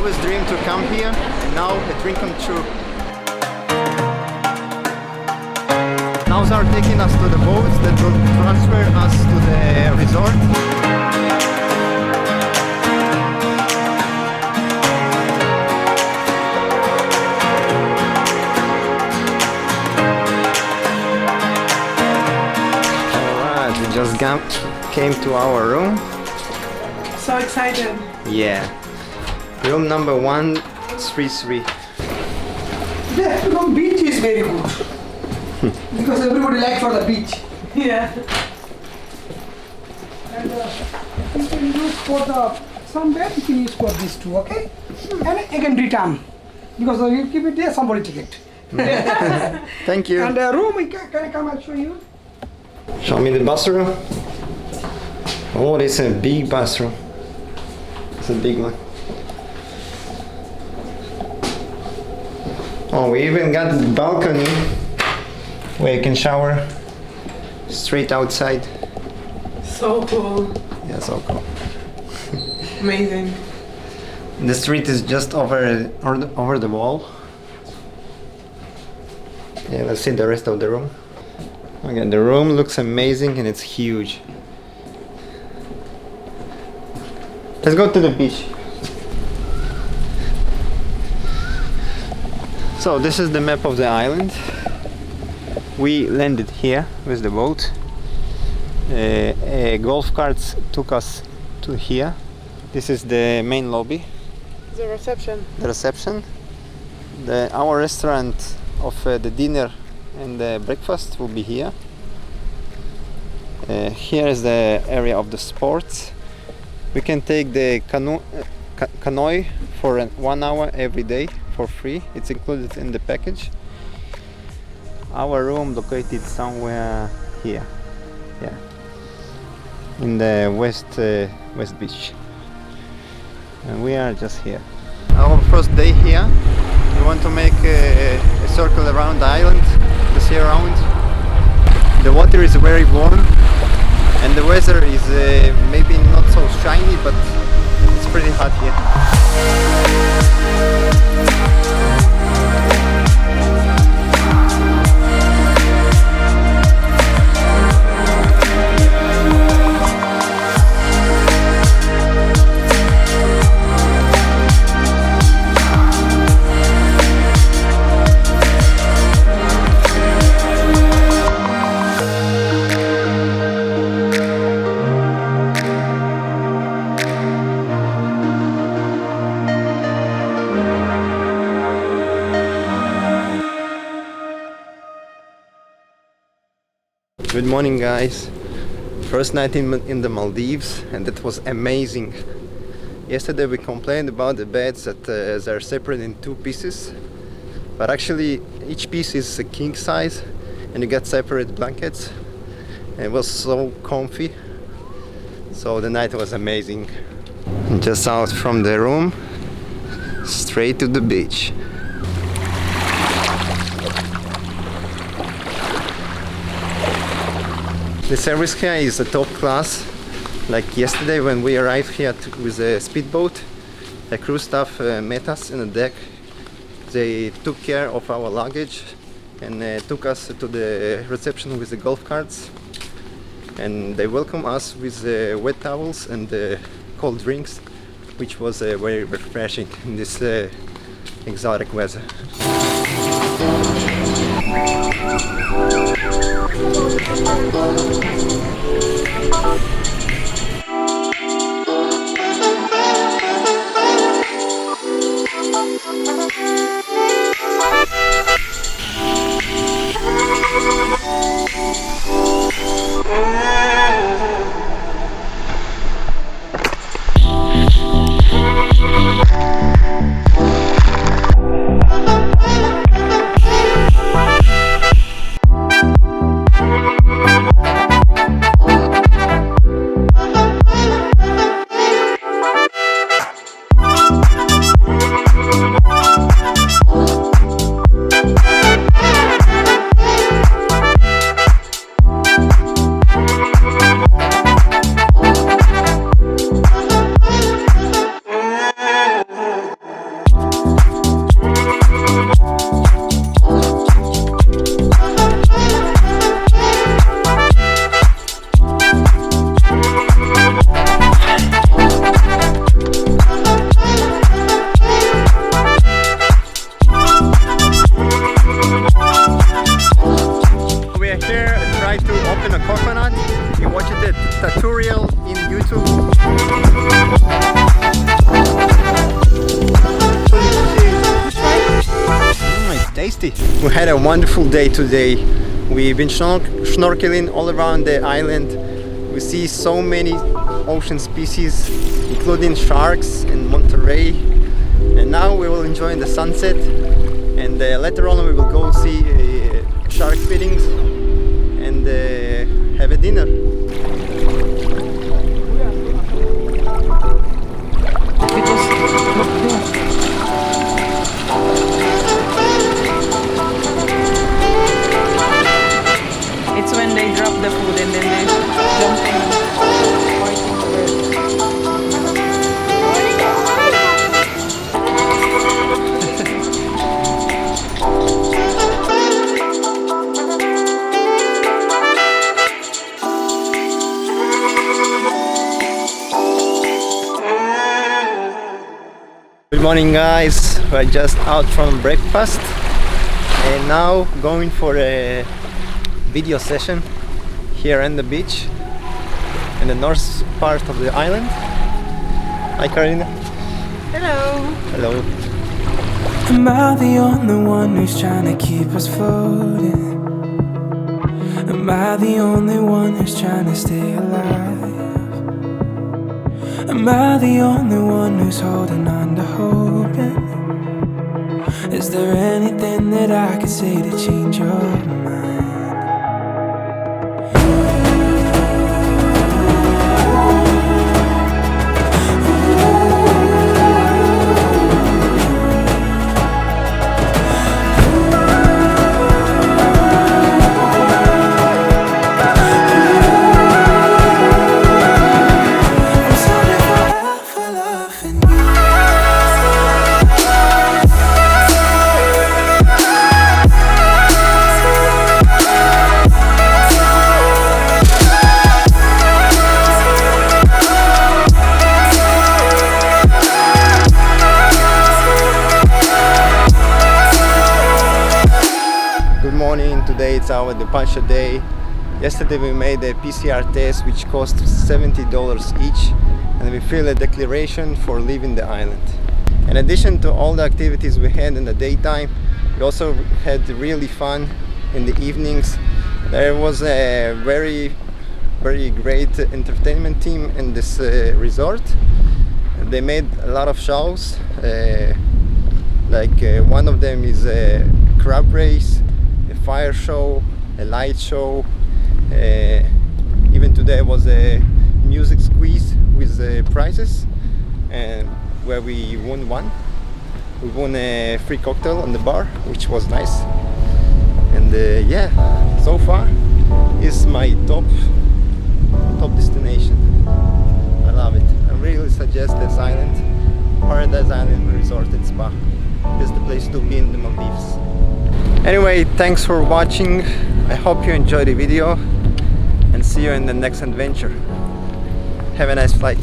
always dreamed to come here, and now a dream come true. Now they are taking us to the boats that will transfer us to the resort. Just came to our room. So excited. Yeah. Room number 133. The room beach is very good. Because everybody likes for the beach. Yeah. And you can use for the sunbed, you can use for these two, okay? And again return. Because you keep it there, somebody take it. Thank you. And the room, can I come and show you? Show me the bathroom. Oh, this is a big bathroom. It's a big one. Oh, we even got the balcony where you can shower straight outside. So cool. Yeah, so cool. Amazing. The street is just over the wall. Yeah, let's see the rest of the room. Okay, the room looks amazing and it's huge. Let's go to the beach. So this is the map of the island. We landed here with the boat. Golf carts took us to here. This is the main lobby. The reception. The reception. Our restaurant of the dinner and the breakfast will be here. Here is the area of the sports. We can take the canoe for 1 hour every day for free. It's included in the package. Our room located somewhere here, yeah, in the west beach, and we are just here. Our first day here. We want to make a circle around the island, to see around. The water is very warm and the weather is maybe not so shiny, but it's pretty hot here. Good morning, guys. First night in the Maldives, and that was amazing. Yesterday we complained about the beds that they're separate in 2 pieces, but actually each piece is a king size and you get separate blankets. And it was so comfy, so the night was amazing. Just out from the room, straight to the beach. The service here is a top class. Like yesterday when we arrived here with a speedboat, the crew staff met us in the deck. They took care of our luggage and took us to the reception with the golf carts. And they welcomed us with wet towels and cold drinks, which was very refreshing in this exotic weather. we here try to open a coconut. You watch the tutorial in YouTube. It's tasty. We had a wonderful day today. We've been snorkeling all around the island. We see so many ocean species, including sharks and Monterey. And now we will enjoy the sunset. And later on we will go see shark feedings and have a dinner. It's when they drop the food and then they jump in. Good morning guys, we're just out from breakfast and now going for a video session here on the beach in the north part of the island. Hi Karina. Hello. Hello. Am I the only one who's trying to keep us floating? Am I the only one who's trying to stay alive? Am I the only one who's holding on to hoping? Is there anything that I could say to change your mind? Today it's our departure day. Yesterday we made a PCR test which cost $70 each and we filled a declaration for leaving the island. In addition to all the activities we had in the daytime, we also had really fun in the evenings. There was a very great entertainment team in this resort. They made a lot of shows, one of them is a crab race, fire show, a light show. Even today was a music squeeze with prizes, and where we won one. We won a free cocktail on the bar, which was nice. And yeah, so far is my top destination. I love it. I really suggest this island, Paradise Island Resort and Spa. It's the place to be in the Maldives. Anyway, thanks for watching. I hope you enjoyed the video and see you in the next adventure. Have a nice flight.